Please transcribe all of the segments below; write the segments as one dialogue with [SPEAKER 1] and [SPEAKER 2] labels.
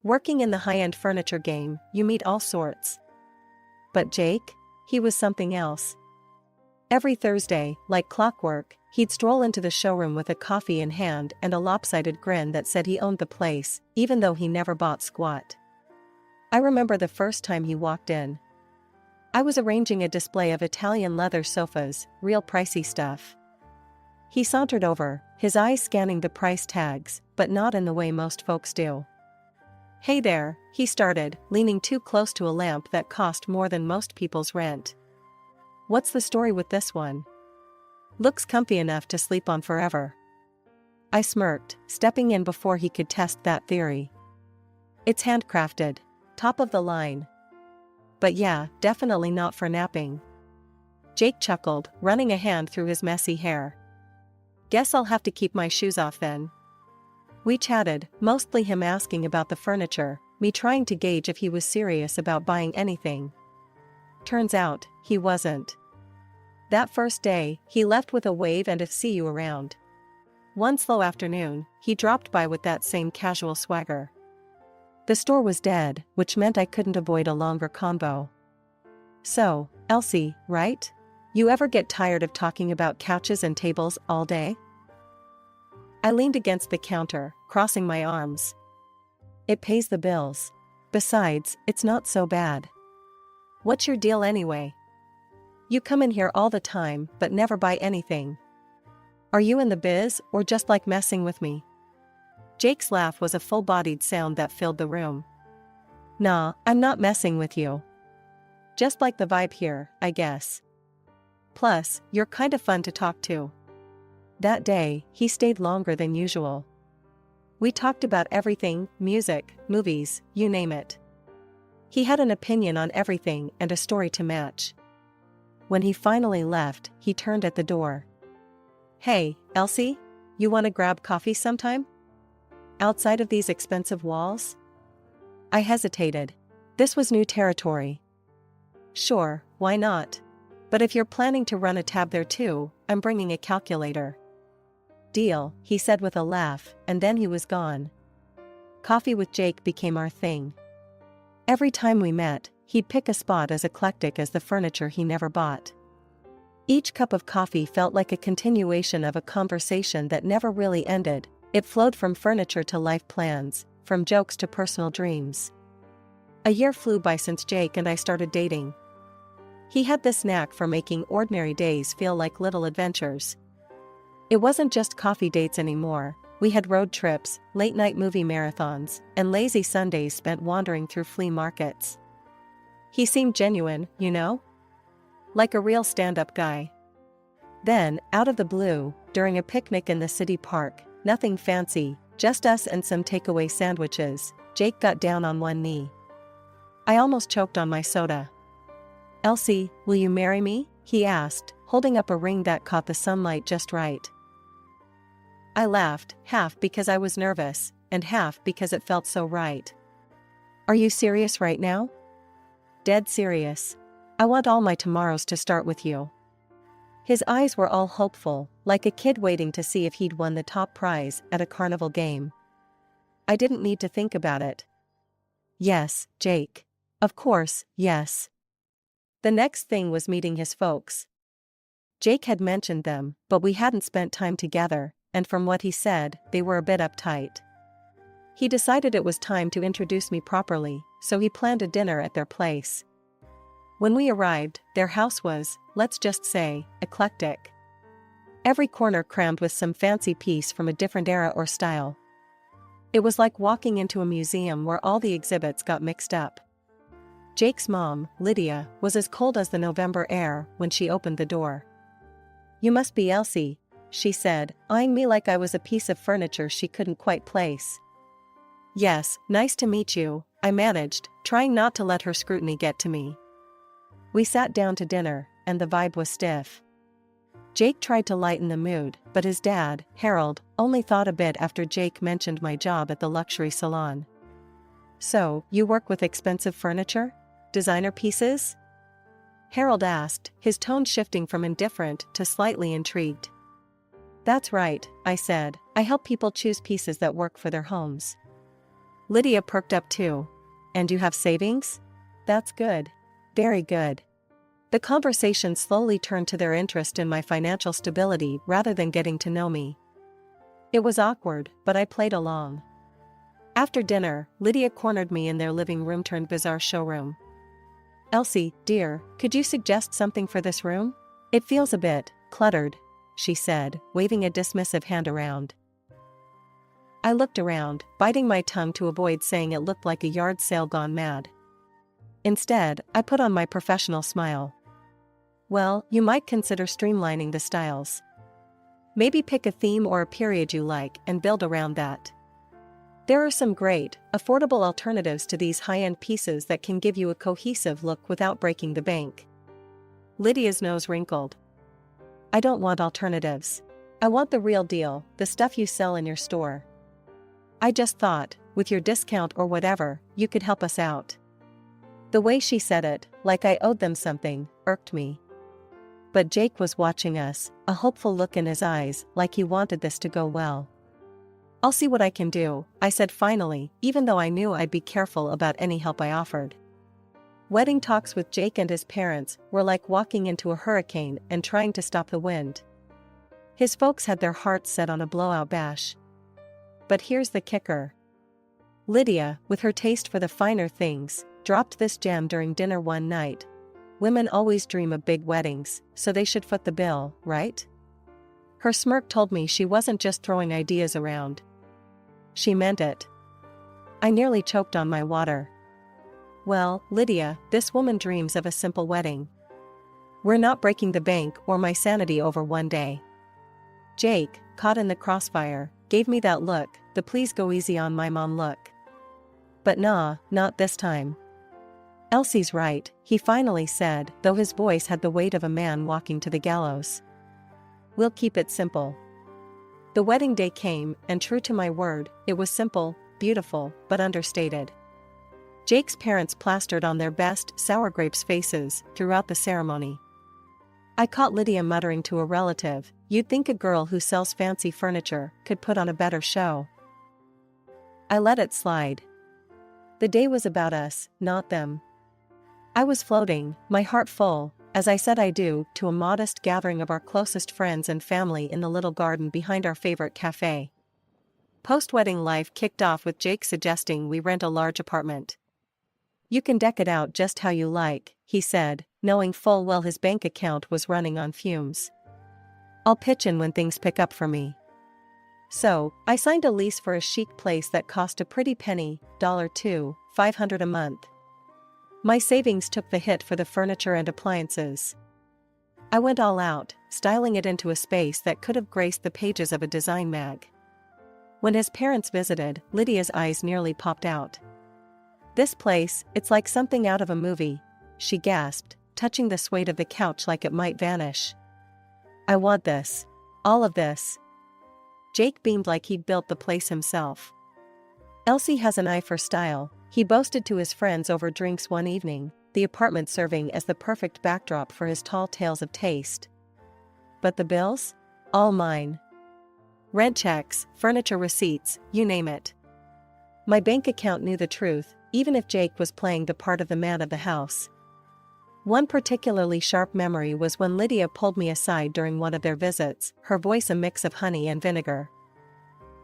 [SPEAKER 1] Working in the high-end furniture game, you meet all sorts. But Jake? He was something else. Every Thursday, like clockwork, he'd stroll into the showroom with a coffee in hand and a lopsided grin that said he owned the place, even though he never bought squat. I remember the first time he walked in. I was arranging a display of Italian leather sofas, real pricey stuff. He sauntered over, his eyes scanning the price tags, but not in the way most folks do. "Hey there," he started, leaning too close to a lamp that cost more than most people's rent. "What's the story with this one? Looks comfy enough to sleep on forever." I smirked, stepping in before he could test that theory. "It's handcrafted. Top of the line. But yeah, definitely not for napping." Jake chuckled, running a hand through his messy hair. "Guess I'll have to keep my shoes off then." We chatted, mostly him asking about the furniture, me trying to gauge if he was serious about buying anything. Turns out, he wasn't. That first day, he left with a wave and a "see you around." One slow afternoon, he dropped by with that same casual swagger. The store was dead, which meant I couldn't avoid a longer convo. "So, Elsie, right? You ever get tired of talking about couches and tables all day?" I leaned against the counter, crossing my arms. "It pays the bills. Besides, it's not so bad." "What's your deal anyway? You come in here all the time but never buy anything. Are you in the biz or just like messing with me?" Jake's laugh was a full-bodied sound that filled the room. "Nah, I'm not messing with you. Just like the vibe here, I guess. Plus, you're kind of fun to talk to." That day, he stayed longer than usual. We talked about everything, music, movies, you name it. He had an opinion on everything and a story to match. When he finally left, he turned at the door. "Hey, Elsie? You want to grab coffee sometime? Outside of these expensive walls?" I hesitated. This was new territory. "Sure, why not? But if you're planning to run a tab there too, I'm bringing a calculator." "Deal," he said with a laugh, and then he was gone. Coffee with Jake became our thing. Every time we met, he'd pick a spot as eclectic as the furniture he never bought. Each cup of coffee felt like a continuation of a conversation that never really ended. It flowed from furniture to life plans, from jokes to personal dreams. A year flew by since Jake and I started dating. He had this knack for making ordinary days feel like little adventures. It wasn't just coffee dates anymore. We had road trips, late-night movie marathons, and lazy Sundays spent wandering through flea markets. He seemed genuine, you know? Like a real stand-up guy. Then, out of the blue, during a picnic in the city park, nothing fancy, just us and some takeaway sandwiches, Jake got down on one knee. I almost choked on my soda. "Elsie, will you marry me?" he asked, holding up a ring that caught the sunlight just right. I laughed, half because I was nervous, and half because it felt so right. "Are you serious right now?" "Dead serious. I want all my tomorrows to start with you." His eyes were all hopeful, like a kid waiting to see if he'd won the top prize at a carnival game. I didn't need to think about it. Yes, Jake. Of course, yes. The next thing was meeting his folks. Jake had mentioned them, but we hadn't spent time together, and from what he said, they were a bit uptight. He decided it was time to introduce me properly, so he planned a dinner at their place. When we arrived, their house was, let's just say, eclectic. Every corner crammed with some fancy piece from a different era or style. It was like walking into a museum where all the exhibits got mixed up. Jake's mom, Lydia, was as cold as the November air when she opened the door. "You must be Elsie," she said, eyeing me like I was a piece of furniture she couldn't quite place. "Yes, nice to meet you," I managed, trying not to let her scrutiny get to me. We sat down to dinner, and the vibe was stiff. Jake tried to lighten the mood, but his dad, Harold, only thought a bit after Jake mentioned my job at the luxury salon. "So, you work with expensive furniture? Designer pieces?" Harold asked, his tone shifting from indifferent to slightly intrigued. "That's right," I said. "I help people choose pieces that work for their homes." Lydia perked up too. And you have savings? That's good. Very good. The conversation slowly turned to their interest in my financial stability rather than getting to know me. It was awkward, but I played along. After dinner, Lydia cornered me in their living room turned bizarre showroom. Elsie, dear, could you suggest something for this room? It feels a bit cluttered, she said, waving a dismissive hand around. I looked around, biting my tongue to avoid saying it looked like a yard sale gone mad. Instead, I put on my professional smile. Well, you might consider streamlining the styles. Maybe pick a theme or a period you like and build around that. There are some great, affordable alternatives to these high-end pieces that can give you a cohesive look without breaking the bank. Lydia's nose wrinkled. I don't want alternatives. I want the real deal, the stuff you sell in your store. I just thought, with your discount or whatever, you could help us out. The way she said it, like I owed them something, irked me. But Jake was watching us, a hopeful look in his eyes, like he wanted this to go well. I'll see what I can do, I said finally, even though I knew I'd be careful about any help I offered. Wedding talks with Jake and his parents were like walking into a hurricane and trying to stop the wind. His folks had their hearts set on a blowout bash. But here's the kicker. Lydia, with her taste for the finer things, dropped this gem during dinner one night. Women always dream of big weddings, so they should foot the bill, right? Her smirk told me she wasn't just throwing ideas around. She meant it. I nearly choked on my water. Well, Lydia, this woman dreams of a simple wedding. We're not breaking the bank or my sanity over one day. Jake, caught in the crossfire, gave me that look, the please go easy on my mom look. But nah, not this time. Elsie's right, he finally said, though his voice had the weight of a man walking to the gallows. We'll keep it simple. The wedding day came, and true to my word, it was simple, beautiful, but understated. Jake's parents plastered on their best sour grapes faces throughout the ceremony. I caught Lydia muttering to a relative, "You'd think a girl who sells fancy furniture could put on a better show." I let it slide. The day was about us, not them. I was floating, my heart full, as I said I do, to a modest gathering of our closest friends and family in the little garden behind our favorite cafe. Post-wedding life kicked off with Jake suggesting we rent a large apartment. You can deck it out just how you like, he said, knowing full well his bank account was running on fumes. I'll pitch in when things pick up for me. So, I signed a lease for a chic place that cost a pretty penny, $2,500 a month. My savings took the hit for the furniture and appliances. I went all out, styling it into a space that could have graced the pages of a design mag. When his parents visited, Lydia's eyes nearly popped out. This place, it's like something out of a movie, she gasped, touching the suede of the couch like it might vanish. I want this. All of this. Jake beamed like he'd built the place himself. Elsie has an eye for style, he boasted to his friends over drinks one evening, the apartment serving as the perfect backdrop for his tall tales of taste. But the bills? All mine. Rent checks, furniture receipts, you name it. My bank account knew the truth, even if Jake was playing the part of the man of the house. One particularly sharp memory was when Lydia pulled me aside during one of their visits, her voice a mix of honey and vinegar.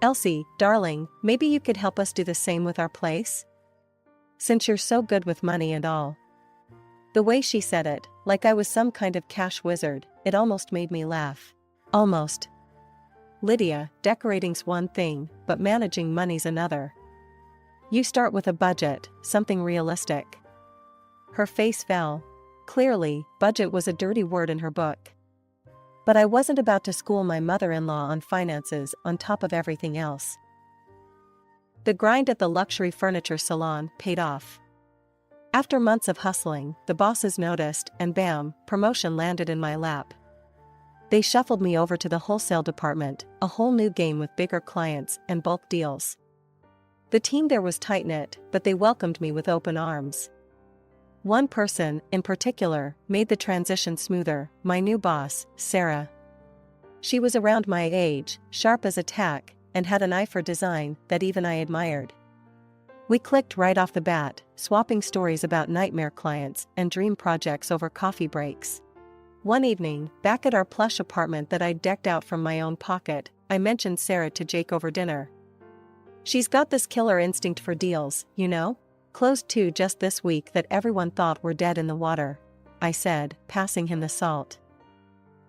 [SPEAKER 1] Elsie, darling, maybe you could help us do the same with our place? Since you're so good with money and all. The way she said it, like I was some kind of cash wizard, it almost made me laugh. Almost. Lydia, decorating's one thing, but managing money's another. You start with a budget, something realistic. Her face fell. Clearly, budget was a dirty word in her book. But I wasn't about to school my mother-in-law on finances on top of everything else. The grind at the luxury furniture salon paid off. After months of hustling, the bosses noticed, and bam, promotion landed in my lap. They shuffled me over to the wholesale department, a whole new game with bigger clients and bulk deals. The team there was tight-knit, but they welcomed me with open arms. One person, in particular, made the transition smoother, my new boss, Sarah. She was around my age, sharp as a tack, and had an eye for design that even I admired. We clicked right off the bat, swapping stories about nightmare clients and dream projects over coffee breaks. One evening, back at our plush apartment that I'd decked out from my own pocket, I mentioned Sarah to Jake over dinner. "She's got this killer instinct for deals, you know? Closed two just this week that everyone thought were dead in the water," I said, passing him the salt.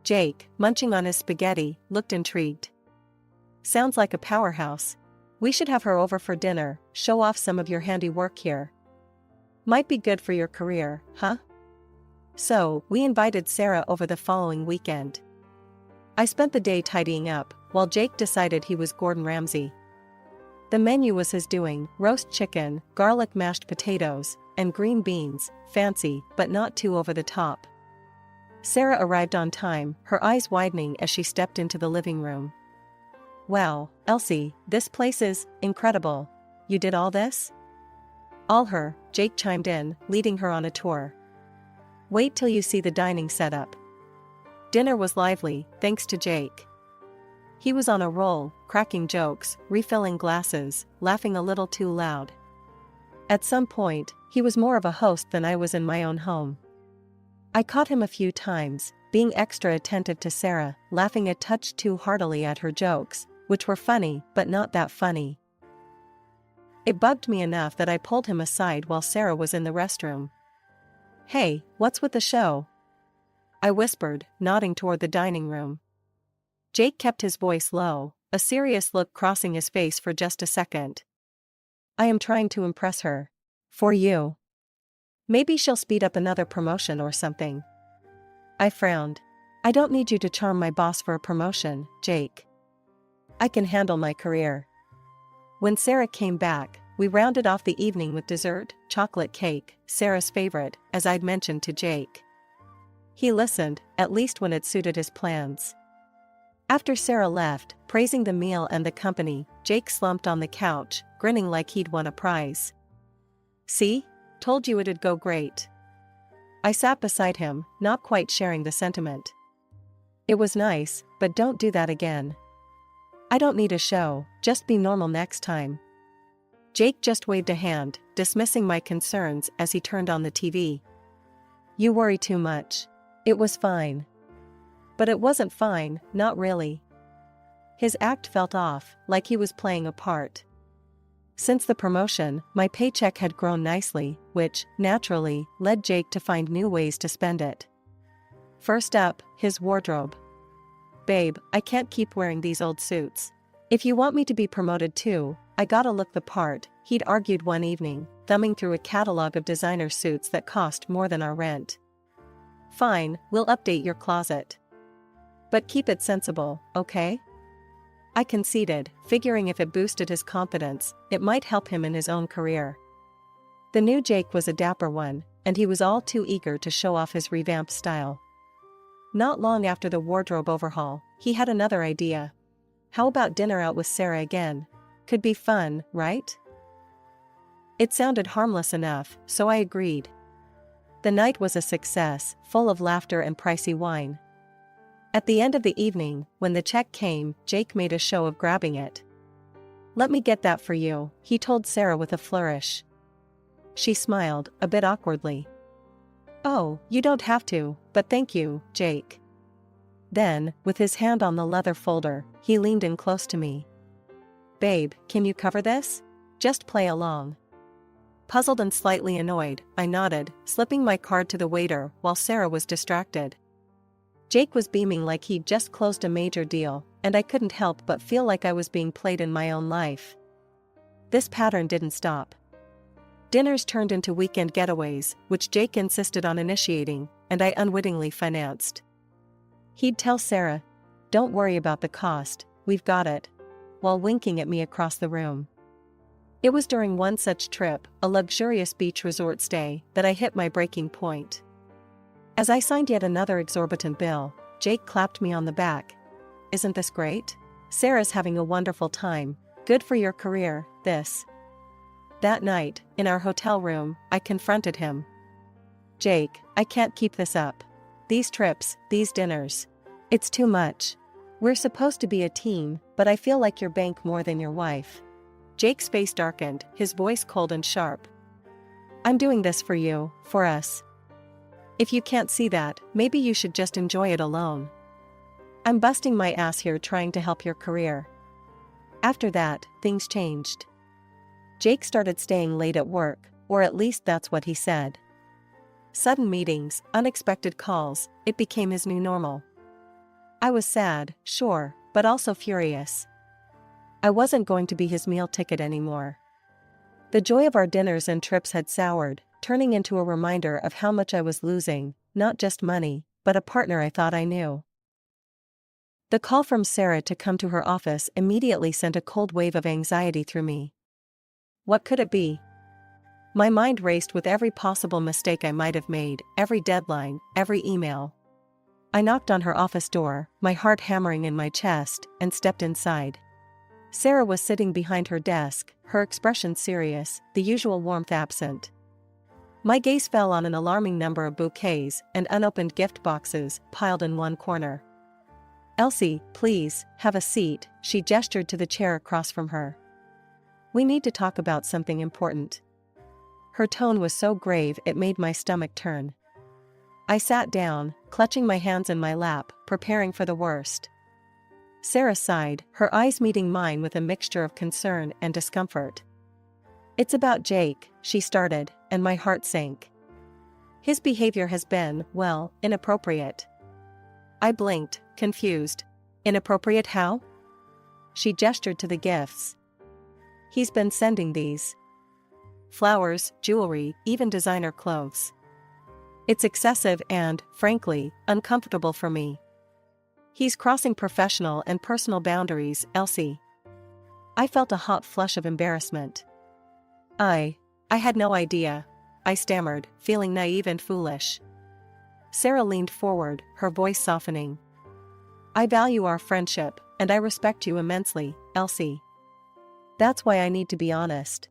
[SPEAKER 1] Jake, munching on his spaghetti, looked intrigued. "Sounds like a powerhouse. We should have her over for dinner, show off some of your handiwork here. Might be good for your career, huh?" So, we invited Sarah over the following weekend. I spent the day tidying up, while Jake decided he was Gordon Ramsay. The menu was his doing: roast chicken, garlic mashed potatoes, and green beans, fancy but not too over the top. Sarah arrived on time, her eyes widening as she stepped into the living room. "Wow, Elsie, this place is incredible. You did all this?" "All her," Jake chimed in, leading her on a tour. "Wait till you see the dining setup." Dinner was lively, thanks to Jake. He was on a roll, cracking jokes, refilling glasses, laughing a little too loud. At some point, he was more of a host than I was in my own home. I caught him a few times, being extra attentive to Sarah, laughing a touch too heartily at her jokes, which were funny but not that funny. It bugged me enough that I pulled him aside while Sarah was in the restroom. "Hey, what's with the show?" I whispered, nodding toward the dining room. Jake kept his voice low, a serious look crossing his face for just a second. "I am trying to impress her. For you. Maybe she'll speed up another promotion or something." I frowned. "I don't need you to charm my boss for a promotion, Jake. I can handle my career." When Sarah came back, we rounded off the evening with dessert, chocolate cake, Sarah's favorite, as I'd mentioned to Jake. He listened, at least when it suited his plans. After Sarah left, praising the meal and the company, Jake slumped on the couch, grinning like he'd won a prize. "See? Told you it'd go great." I sat beside him, not quite sharing the sentiment. "It was nice, but don't do that again. I don't need a show, just be normal next time." Jake just waved a hand, dismissing my concerns as he turned on the TV. "You worry too much. It was fine." But it wasn't fine, not really. His act felt off, like he was playing a part. Since the promotion, my paycheck had grown nicely, which, naturally, led Jake to find new ways to spend it. First up, his wardrobe. "Babe, I can't keep wearing these old suits. If you want me to be promoted too, I gotta look the part," he'd argued one evening, thumbing through a catalog of designer suits that cost more than our rent. "Fine, we'll update your closet. But keep it sensible, okay?" I conceded, figuring if it boosted his confidence, it might help him in his own career. The new Jake was a dapper one, and he was all too eager to show off his revamped style. Not long after the wardrobe overhaul, he had another idea. How about dinner out with Sarah again? Could be fun, right? It sounded harmless enough, so I agreed. The night was a success, full of laughter and pricey wine. At the end of the evening, when the check came, Jake made a show of grabbing it. "Let me get that for you," he told Sarah with a flourish. She smiled, a bit awkwardly. "Oh, you don't have to, but thank you, Jake." Then, with his hand on the leather folder, he leaned in close to me. "Babe, can you cover this? Just play along." Puzzled and slightly annoyed, I nodded, slipping my card to the waiter while Sarah was distracted. Jake was beaming like he'd just closed a major deal, and I couldn't help but feel like I was being played in my own life. This pattern didn't stop. Dinners turned into weekend getaways, which Jake insisted on initiating, and I unwittingly financed. He'd tell Sarah, "Don't worry about the cost, we've got it," while winking at me across the room. It was during one such trip, a luxurious beach resort stay, that I hit my breaking point. As I signed yet another exorbitant bill, Jake clapped me on the back. "Isn't this great? Sarah's having a wonderful time. Good for your career, this." That night, in our hotel room, I confronted him. "Jake, I can't keep this up. These trips, these dinners. It's too much. We're supposed to be a team, but I feel like your bank more than your wife. Jake's face darkened, his voice cold and sharp. I'm doing this for you, for us. If you can't see that, maybe you should just enjoy it alone. I'm busting my ass here trying to help your career. After that, things changed. Jake started staying late at work, or at least that's what he said. Sudden meetings, unexpected calls, it became his new normal. I was sad, sure, but also furious. I wasn't going to be his meal ticket anymore. The joy of our dinners and trips had soured, turning into a reminder of how much I was losing, not just money, but a partner I thought I knew. The call from Sarah to come to her office immediately sent a cold wave of anxiety through me. What could it be? My mind raced with every possible mistake I might have made, every deadline, every email. I knocked on her office door, my heart hammering in my chest, and stepped inside. Sarah was sitting behind her desk, her expression serious, the usual warmth absent. My gaze fell on an alarming number of bouquets and unopened gift boxes piled in one corner. Elsie, please, have a seat, she gestured to the chair across from her. We need to talk about something important. Her tone was so grave it made my stomach turn. I sat down, clutching my hands in my lap, preparing for the worst. Sarah sighed, her eyes meeting mine with a mixture of concern and discomfort. It's about Jake, she started, and my heart sank. His behavior has been, well, inappropriate. I blinked, confused. Inappropriate how? She gestured to the gifts. He's been sending these. Flowers, jewelry, even designer clothes. It's excessive and, frankly, uncomfortable for me. He's crossing professional and personal boundaries, Elsie. I felt a hot flush of embarrassment. I had no idea, I stammered, feeling naive and foolish. Sarah leaned forward, her voice softening. I value our friendship, and I respect you immensely, Elsie. That's why I need to be honest.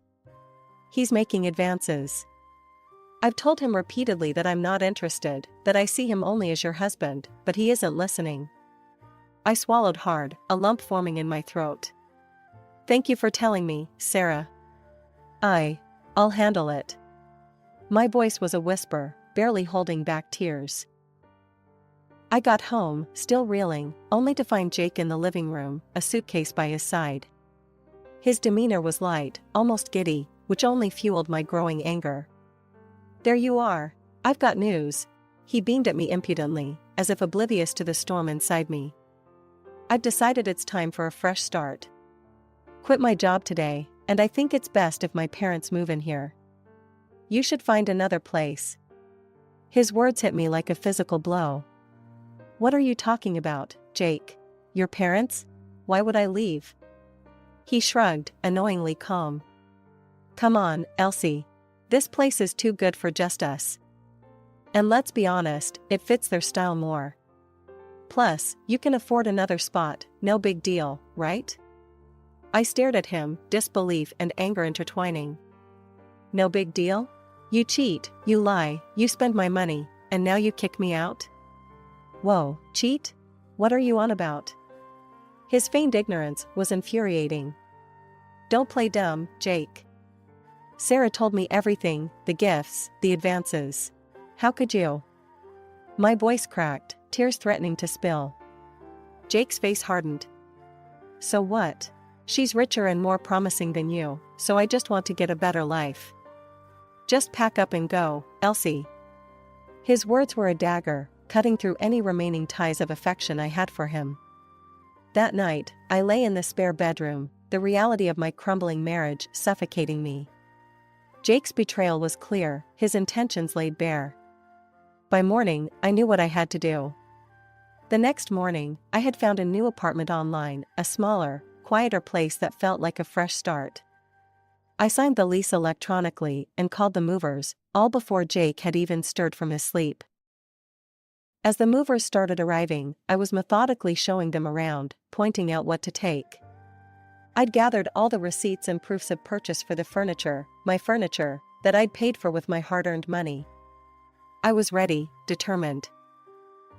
[SPEAKER 1] He's making advances. I've told him repeatedly that I'm not interested, that I see him only as your husband, but he isn't listening. I swallowed hard, a lump forming in my throat. Thank you for telling me, Sarah. I'll handle it. My voice was a whisper, barely holding back tears. I got home, still reeling, only to find Jake in the living room, a suitcase by his side. His demeanor was light, almost giddy, which only fueled my growing anger. There you are. I've got news. He beamed at me impudently, as if oblivious to the storm inside me. I've decided it's time for a fresh start. Quit my job today, and I think it's best if my parents move in here. You should find another place. His words hit me like a physical blow. What are you talking about, Jake? Your parents? Why would I leave? He shrugged, annoyingly calm. Come on, Elsie. This place is too good for just us. And let's be honest, it fits their style more. Plus, you can afford another spot, no big deal, right? I stared at him, disbelief and anger intertwining. No big deal? You cheat, you lie, you spend my money, and now you kick me out? Whoa, cheat? What are you on about? His feigned ignorance was infuriating. Don't play dumb, Jake. Sarah told me everything, the gifts, the advances. How could you? My voice cracked, tears threatening to spill. Jake's face hardened. So what? She's richer and more promising than you, so I just want to get a better life. Just pack up and go, Elsie. His words were a dagger, cutting through any remaining ties of affection I had for him. That night, I lay in the spare bedroom, the reality of my crumbling marriage suffocating me. Jake's betrayal was clear, his intentions laid bare. By morning, I knew what I had to do. The next morning, I had found a new apartment online, a smaller, quieter place that felt like a fresh start. I signed the lease electronically and called the movers, all before Jake had even stirred from his sleep. As the movers started arriving, I was methodically showing them around, pointing out what to take. I'd gathered all the receipts and proofs of purchase for the furniture, my furniture, that I'd paid for with my hard-earned money. I was ready, determined.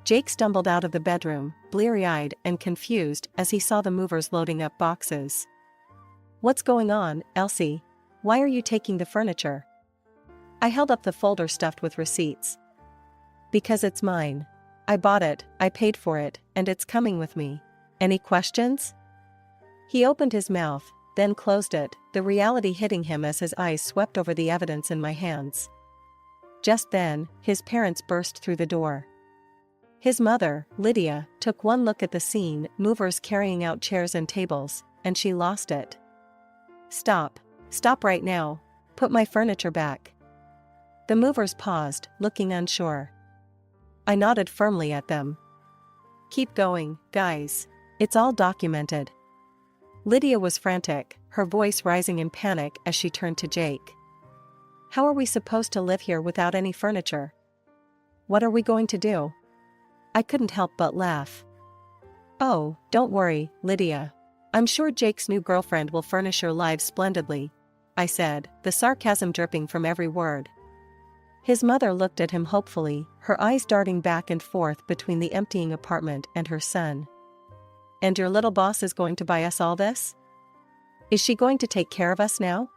[SPEAKER 1] Jake stumbled out of the bedroom, bleary-eyed and confused as he saw the movers loading up boxes. What's going on, Elsie? Why are you taking the furniture? I held up the folder stuffed with receipts. Because it's mine. I bought it, I paid for it, and it's coming with me. Any questions? He opened his mouth, then closed it, the reality hitting him as his eyes swept over the evidence in my hands. Just then, his parents burst through the door. His mother, Lydia, took one look at the scene, movers carrying out chairs and tables, and she lost it. Stop. Stop right now. Put my furniture back. The movers paused, looking unsure. I nodded firmly at them. Keep going, guys. It's all documented. Lydia was frantic, her voice rising in panic as she turned to Jake. How are we supposed to live here without any furniture? What are we going to do? I couldn't help but laugh. Oh, don't worry, Lydia. I'm sure Jake's new girlfriend will furnish your lives splendidly, I said, the sarcasm dripping from every word. His mother looked at him hopefully, her eyes darting back and forth between the emptying apartment and her son. And your little boss is going to buy us all this? Is she going to take care of us now?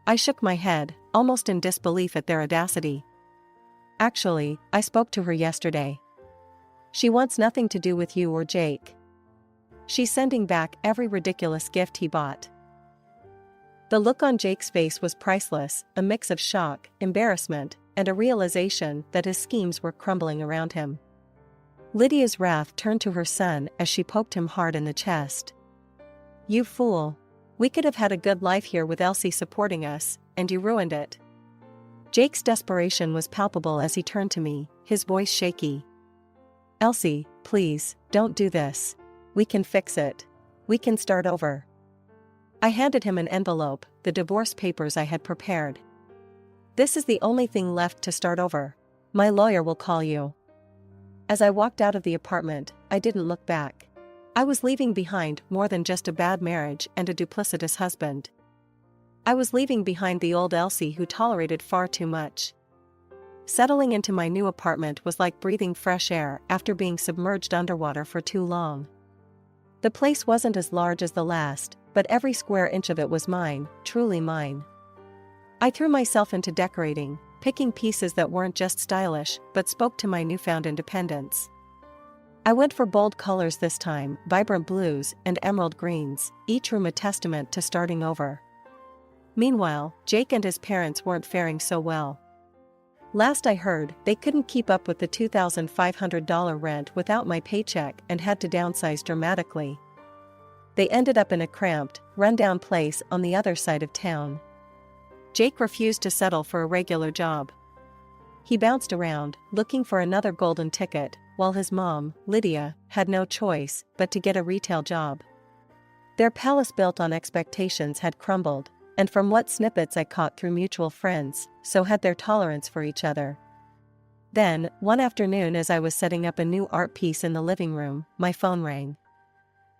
[SPEAKER 1] I shook my head, almost in disbelief at their audacity. Actually, I spoke to her yesterday. She wants nothing to do with you or Jake. She's sending back every ridiculous gift he bought. The look on Jake's face was priceless, a mix of shock, embarrassment, and a realization that his schemes were crumbling around him. Lydia's wrath turned to her son as she poked him hard in the chest. You fool. We could have had a good life here with Elsie supporting us, and you ruined it. Jake's desperation was palpable as he turned to me, his voice shaky. Elsie, please, don't do this. We can fix it. We can start over. I handed him an envelope, the divorce papers I had prepared. This is the only thing left to start over. My lawyer will call you. As I walked out of the apartment, I didn't look back. I was leaving behind more than just a bad marriage and a duplicitous husband. I was leaving behind the old Elsie who tolerated far too much. Settling into my new apartment was like breathing fresh air after being submerged underwater for too long. The place wasn't as large as the last, but every square inch of it was mine, truly mine. I threw myself into decorating, picking pieces that weren't just stylish but spoke to my newfound independence. I went for bold colors this time, vibrant blues and emerald greens, each room a testament to starting over. Meanwhile, Jake and his parents weren't faring so well. Last I heard, they couldn't keep up with the $2,500 rent without my paycheck and had to downsize dramatically. They ended up in a cramped, run-down place on the other side of town. Jake refused to settle for a regular job. He bounced around, looking for another golden ticket, while his mom, Lydia, had no choice but to get a retail job. Their palace built on expectations had crumbled, and from what snippets I caught through mutual friends, so had their tolerance for each other. Then, one afternoon as I was setting up a new art piece in the living room, my phone rang.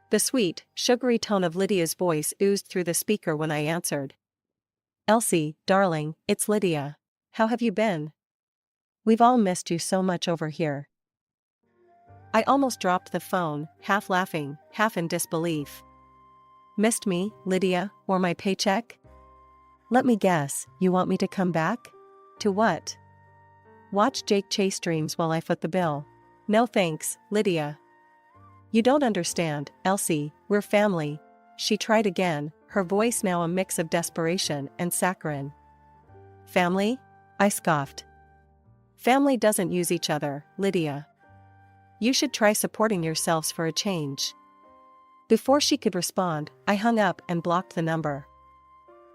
[SPEAKER 1] The sweet, sugary tone of Lydia's voice oozed through the speaker when I answered. Elsie, darling, it's Lydia. How have you been? We've all missed you so much over here. I almost dropped the phone, half laughing, half in disbelief. Missed me, Lydia, or my paycheck? Let me guess, you want me to come back? To what? Watch Jake chase dreams while I foot the bill. No thanks, Lydia. You don't understand, Elsie, we're family. She tried again, her voice now a mix of desperation and saccharine. Family? I scoffed. Family doesn't use each other, Lydia. You should try supporting yourselves for a change. Before she could respond, I hung up and blocked the number.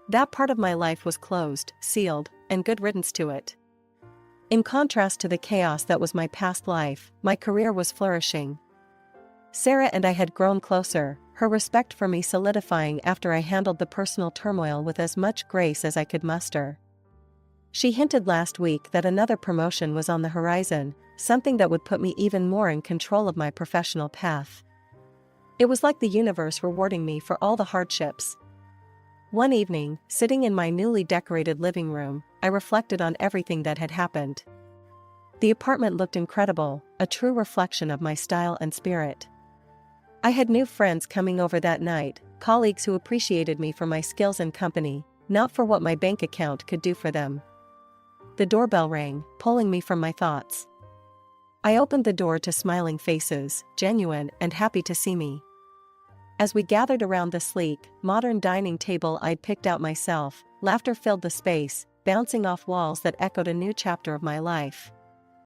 [SPEAKER 1] That part of my life was closed, sealed, and good riddance to it. In contrast to the chaos that was my past life, my career was flourishing. Sarah and I had grown closer, her respect for me solidifying after I handled the personal turmoil with as much grace as I could muster. She hinted last week that another promotion was on the horizon, something that would put me even more in control of my professional path. It was like the universe rewarding me for all the hardships. One evening, sitting in my newly decorated living room, I reflected on everything that had happened. The apartment looked incredible, a true reflection of my style and spirit. I had new friends coming over that night, colleagues who appreciated me for my skills and company, not for what my bank account could do for them. The doorbell rang, pulling me from my thoughts. I opened the door to smiling faces, genuine and happy to see me. As we gathered around the sleek, modern dining table I'd picked out myself, laughter filled the space, bouncing off walls that echoed a new chapter of my life.